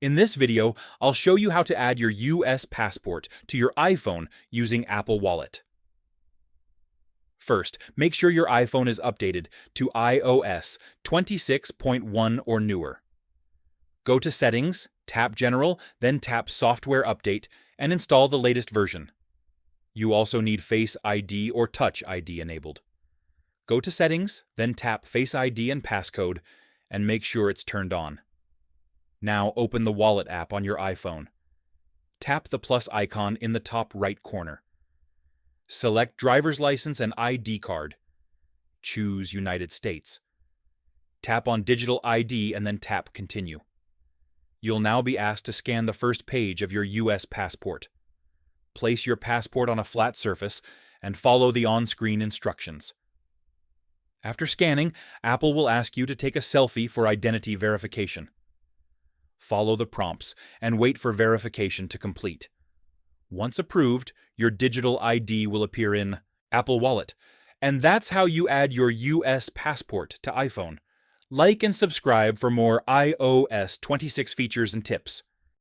In this video, I'll show you how to add your US passport to your iPhone using Apple Wallet. First, make sure your iPhone is updated to iOS 26.1 or newer. Go to Settings, tap General, then tap Software Update, and install the latest version. You also need Face ID or Touch ID enabled. Go to Settings, then tap Face ID and Passcode, and make sure it's turned on. Now open the Wallet app on your iPhone. Tap the plus icon in the top right corner. Select driver's license and ID card. Choose United States. Tap on Digital ID and then tap Continue. You'll now be asked to scan the first page of your US passport. Place your passport on a flat surface and follow the on-screen instructions. After scanning, Apple will ask you to take a selfie for identity verification. Follow the prompts and wait for verification to complete. Once approved, your digital ID will appear in Apple Wallet. And that's how you add your US passport to iPhone. Like and subscribe for more iOS 26 features and tips.